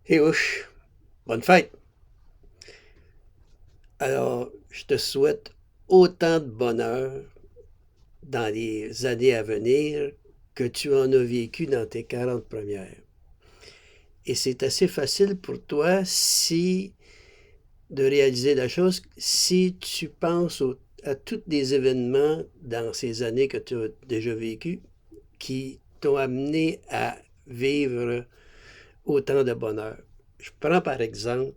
Et ouch, bonne fête! Alors, je te souhaite autant de bonheur dans les années à venir que tu en as vécu dans tes 40 premières. Et c'est assez facile pour toi si de réaliser la chose si tu penses à tous les événements dans ces années que tu as déjà vécues qui t'ont amené à vivre autant de bonheur. Je prends par exemple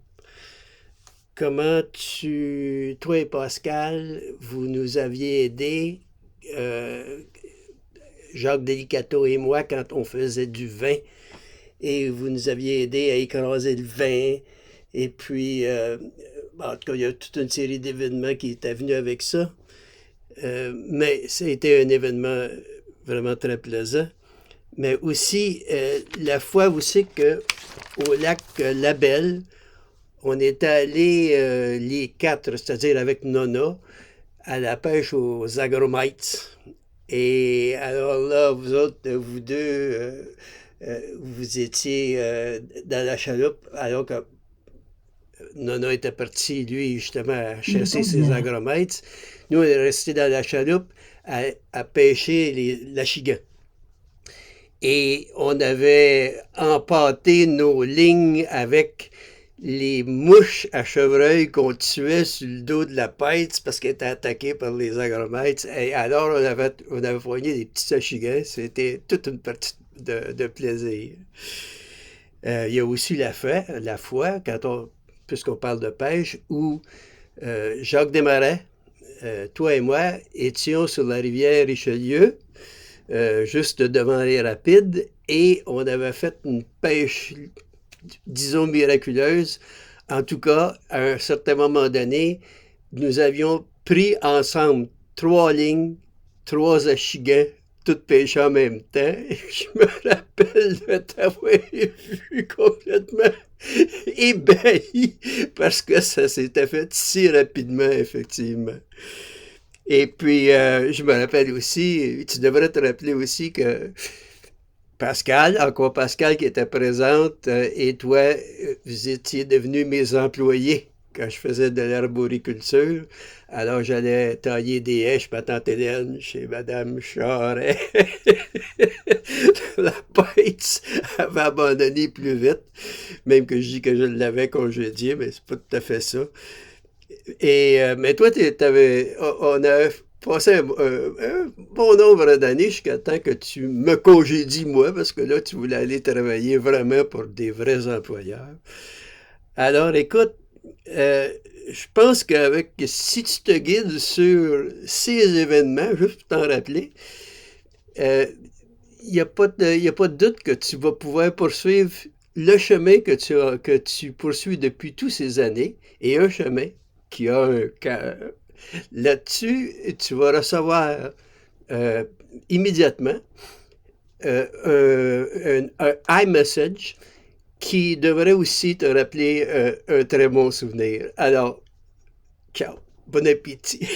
comment toi et Pascal, vous nous aviez aidés, euh, Jacques Delicato et moi, quand on faisait du vin, et vous nous aviez aidés à écraser le vin. Et puis, en tout cas, il y a toute une série d'événements qui étaient venus avec ça. Mais c'était un événement vraiment très plaisant. Mais aussi, la fois aussi qu'au lac Labelle, on est allés les quatre, c'est-à-dire avec Nona, à la pêche aux agromites. Et alors là, vous autres, vous deux, vous étiez dans la chaloupe, alors que Nona était parti, lui, justement, à chasser ses agromites. Nous, on est restés dans la chaloupe à pêcher l'achigans. Et on avait empâté nos lignes avec les mouches à chevreuil qu'on tuait sur le dos de la pête parce qu'elle était attaquée par les agromites. Et alors, on avait poigné des petits achigans. C'était toute une partie de plaisir. Il y a aussi la fois puisqu'on parle de pêche, où Jacques Desmarais, toi et moi, étions sur la rivière Richelieu, juste devant les rapides, et on avait fait une pêche, disons, miraculeuse. En tout cas, à un certain moment donné, nous avions pris ensemble 3 lignes, 3 achigans, toutes pêchées en même temps. Et je me rappelle de t'avoir vu complètement ébahi parce que ça s'était fait si rapidement, effectivement. Et puis, je me rappelle aussi, tu devrais te rappeler aussi que Pascal, encore Pascal qui était présente, et toi, vous étiez devenus mes employés quand je faisais de l'arboriculture. Alors, j'allais tailler des haies chez ma tante Hélène, chez Madame Charret. La pêche avait abandonné plus vite, même que je dis que je l'avais congédié, mais c'est pas tout à fait ça. Mais toi, on a passé un bon nombre d'années jusqu'à temps que tu me congédies, moi, parce que là, tu voulais aller travailler vraiment pour des vrais employeurs. Alors, écoute, euh, je pense qu'avec si tu te guides sur ces événements, juste pour t'en rappeler, euh, il n'y a pas y a pas de doute que tu vas pouvoir poursuivre le chemin que tu poursuis depuis toutes ces années, et un chemin qui a un cœur. Là-dessus, tu vas recevoir euh, immédiatement un iMessage qui devrait aussi te rappeler un très bon souvenir. Alors, ciao, bon appétit.